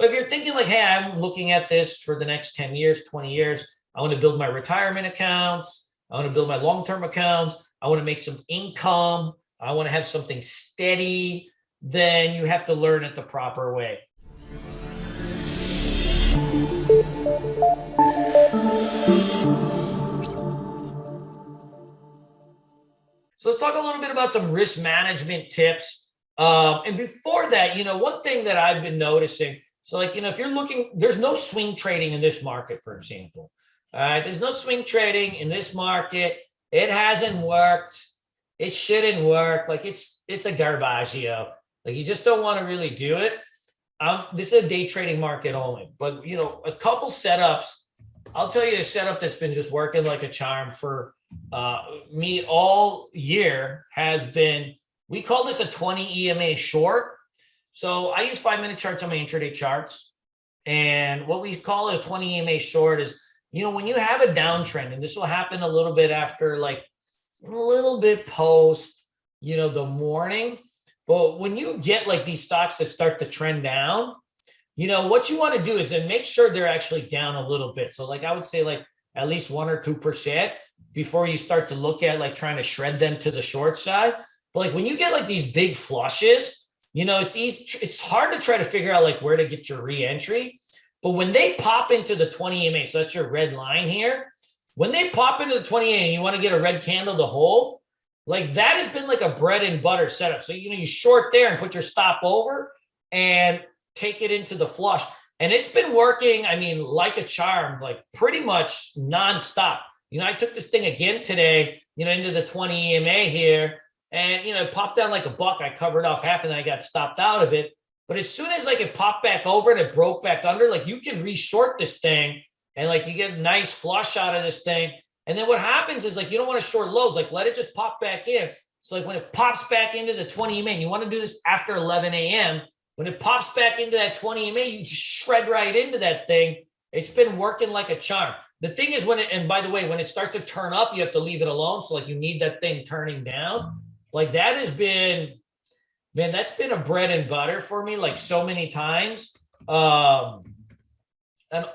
But if you're thinking like, hey, I'm looking at this for the next 10 years, 20 years, I want to build my retirement accounts, I want to build my long-term accounts, I want to make some income, I want to have something steady, then you have to learn it the proper way. So let's talk a little bit about some risk management tips. And before that, one thing that I've been noticing, so like, if you're looking, there's no swing trading in this market, for example. There's no swing trading in this market. It hasn't worked. It shouldn't work. Like it's a garbaggio. Like you just don't want to really do it. This is a day trading market only, but a couple setups. I'll tell you a setup that's been just working like a charm for me all year has been, we call this a 20 EMA short. So I use 5-minute charts on my intraday charts. And what we call a 20 EMA short is, when you have a downtrend, and this will happen a little bit after, like a little bit post, the morning. But when you get like these stocks that start to trend down, what you want to do is then make sure they're actually down a little bit. So like I would say like at least 1 or 2% before you start to look at like trying to shred them to the short side. But like when you get like these big flushes, it's easy. It's hard to try to figure out like where to get your re-entry. But when they pop into the 20 EMA, so that's your red line here. When they pop into the 20 EMA and you want to get a red candle to hold, like that has been like a bread and butter setup. So, you short there and put your stop over and take it into the flush. And it's been working, like a charm, like pretty much nonstop. I took this thing again today, into the 20 EMA here and, it popped down like a buck. I covered off half and then I got stopped out of it. But as soon as like it popped back over and it broke back under, like you can re-short this thing and like you get a nice flush out of this thing. And then what happens is like, you don't want to short lows, like let it just pop back in. So like when it pops back into the 20 EMA, you want to do this after 11 a.m. When it pops back into that 20 EMA, you just shred right into that thing. It's been working like a charm. The thing is and by the way, when it starts to turn up, you have to leave it alone. So like you need that thing turning down. Like that has been, man, that's been a bread and butter for me like so many times. And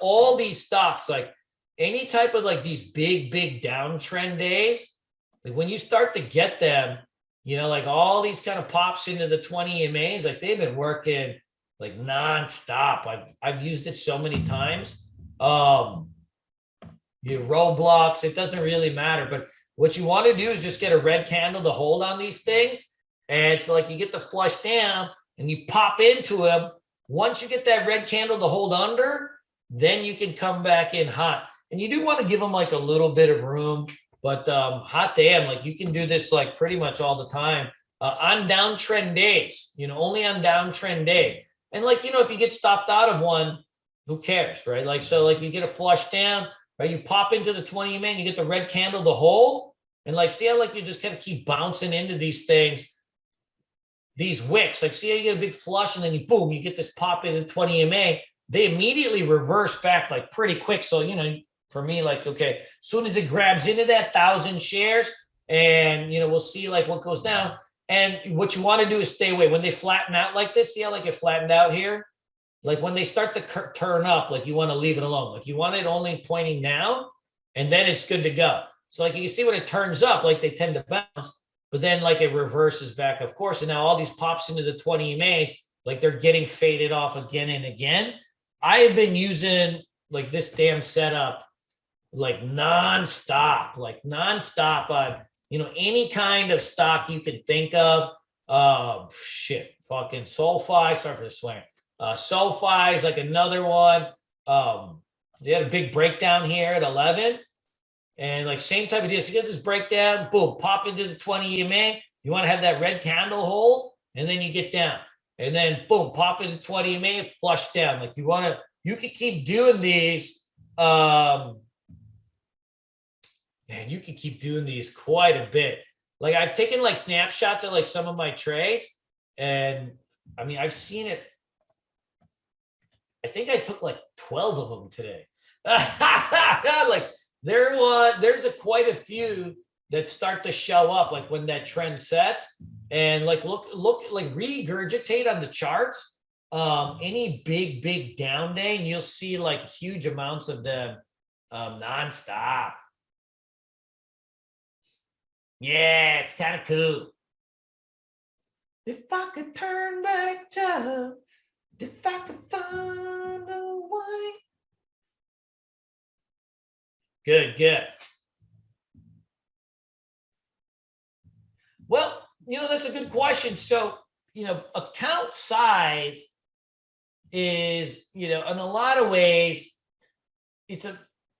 all these stocks, like any type of like these big downtrend days, like when you start to get them, like all these kind of pops into the 20 EMAs, like they've been working like nonstop. I've used it so many times. Your roadblocks, it doesn't really matter. But what you want to do is just get a red candle to hold on these things. And so like you get the flush down and you pop into them. Once you get that red candle to hold under, then you can come back in hot. And you do want to give them like a little bit of room. But hot damn, like you can do this like pretty much all the time on downtrend days, only on downtrend days. And like, if you get stopped out of one, who cares, right? Like, so like you get a flush down, right? You pop into the 20 EMA and you get the red candle to hold. And like, see how like you just kind of keep bouncing into these things, these wicks, like see how you get a big flush and then you boom, you get this pop in 20 EMA. They immediately reverse back like pretty quick. So, for me, like, okay, as soon as it grabs into that 1,000 shares and, we'll see like what goes down. And what you want to do is stay away. When they flatten out like this, see how like it flattened out here? Like when they start to turn up, like you want to leave it alone. Like you want it only pointing down and then it's good to go. So like you can see when it turns up, like they tend to bounce, but then like it reverses back, of course. And now all these pops into the 20 EMAs, like they're getting faded off again and again. I have been using like this damn setup like nonstop on, any kind of stock you can think of. Fucking SoFi, sorry for the swearing. SoFi is like another one. They had a big breakdown here at 11 and like same type of deal. So you get this breakdown, boom, pop into the 20 EMA. You want to have that red candle hold and then you get down and then boom, pop into 20 EMA, flush down. Like you can keep doing these. Man, you can keep doing these quite a bit. Like I've taken like snapshots of like some of my trades and I've seen it. I think I took like 12 of them today. Like there's quite a few that start to show up like when that trend sets and like look like regurgitate on the charts any big down day, and you'll see like huge amounts of them nonstop. Yeah, it's kind of cool. If I could turn back time, if I could find a way. Good. Well, that's a good question. So, account size is, in a lot of ways, it's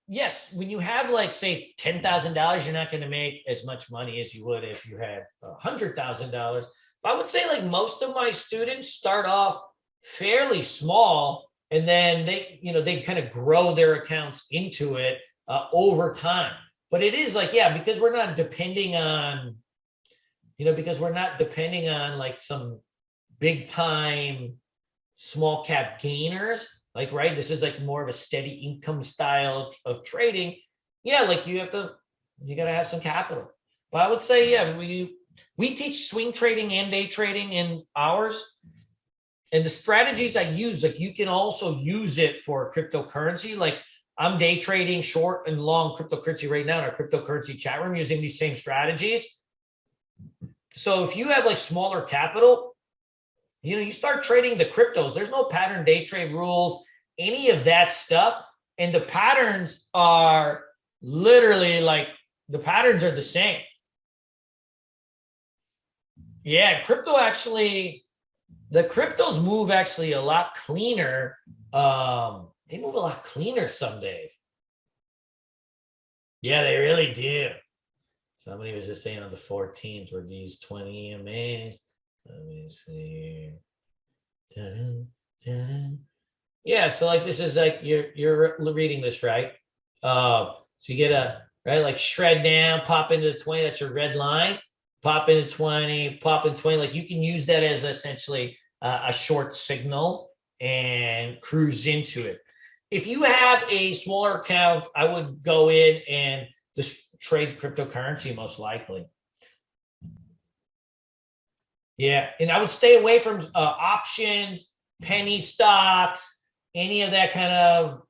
yes, when you have like, say, $10,000, you're not going to make as much money as you would if you had $100,000. But I would say like most of my students start off fairly small, and then they kind of grow their accounts into it over time. But it is like, yeah, because we're not depending on, like some big time small cap gainers, like, right, this is like more of a steady income style of trading. Yeah, like you got to have some capital. But I would say, yeah, we teach swing trading and day trading in ours, and the strategies I use, like you can also use it for cryptocurrency. Like I'm day trading short and long cryptocurrency right now in our cryptocurrency chat room using these same strategies. So if you have like smaller capital, you start trading the cryptos. There's no pattern day trade rules, any of that stuff. And the patterns are literally like, the patterns are the same. Yeah, the cryptos move actually a lot cleaner. They move a lot cleaner some days. Yeah, they really do. Somebody was just saying on the 14th were these 20 EMAs. Let me see. Yeah, so like this is like you're reading this, right? So you get like shred down, pop into the 20, that's your red line, pop into 20, pop in 20. Like you can use that as essentially a short signal and cruise into it. If you have a smaller account, I would go in and just trade cryptocurrency most likely. Yeah, and I would stay away from options, penny stocks, any of that kind of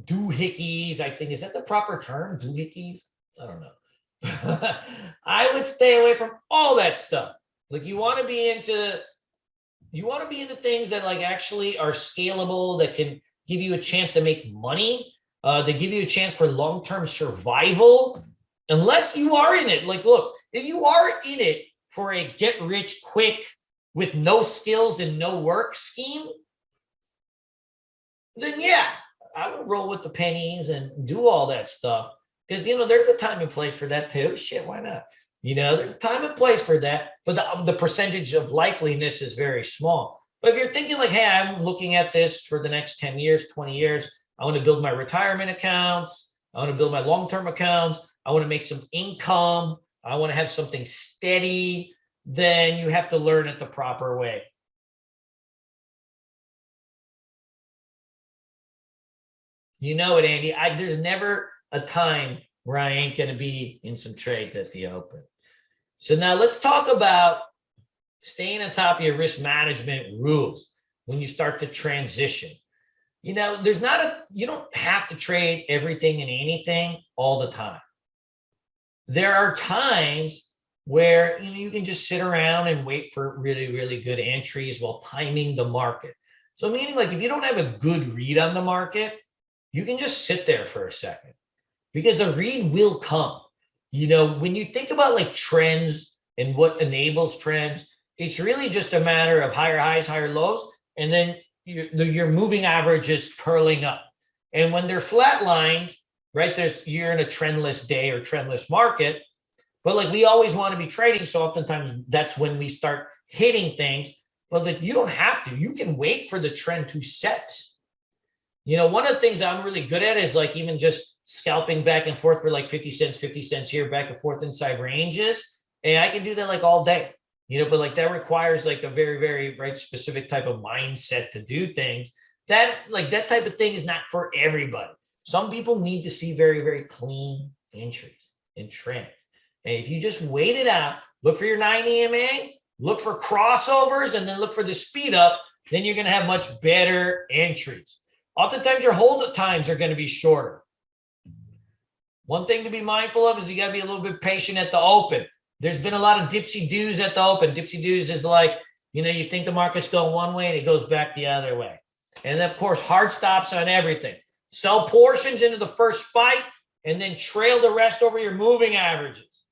doohickeys. I think, is that the proper term? Doohickeys? I don't know. I would stay away from all that stuff. Like you want to be into things that like actually are scalable, that can give you a chance to make money. They give you a chance for long-term survival, unless you are in it. Like, look, if you are in it for a get rich quick with no skills and no work scheme, then yeah, I would roll with the pennies and do all that stuff. Because, there's a time and place for that too. Shit, why not? There's a time and place for that, but the percentage of likeliness is very small. But if you're thinking like, hey, I'm looking at this for the next 10 years, 20 years, I want to build my retirement accounts, I want to build my long-term accounts, I want to make some income, I want to have something steady, then you have to learn it the proper way. You know it, Andy. There's never a time where I ain't going to be in some trades at the open. So now let's talk about staying on top of your risk management rules when you start to transition. You don't have to trade everything and anything all the time. There are times where you can just sit around and wait for really, really good entries while timing the market. So meaning like if you don't have a good read on the market, you can just sit there for a second because a read will come. When you think about like trends and what enables trends, it's really just a matter of higher highs, higher lows, and then your moving average is curling up. And when they're flatlined, right, you're in a trendless day or trendless market. But like we always want to be trading, so oftentimes that's when we start hitting things. But like you don't have to. You can wait for the trend to set. One of the things I'm really good at is like even just scalping back and forth for like 50 cents here, back and forth inside ranges. And I can do that like all day, but like that requires like a very, very right specific type of mindset to do things. That type of thing is not for everybody. Some people need to see very, very clean entries and trends. And if you just wait it out, look for your 9 EMA, look for crossovers, and then look for the speed up, then you're going to have much better entries. Oftentimes your hold times are going to be shorter. One thing to be mindful of is you got to be a little bit patient at the open. There's been a lot of dipsy-doos at the open. Dipsy-doos is like, you think the market's going one way and it goes back the other way. And then, of course, hard stops on everything. Sell portions into the first spike and then trail the rest over your moving averages.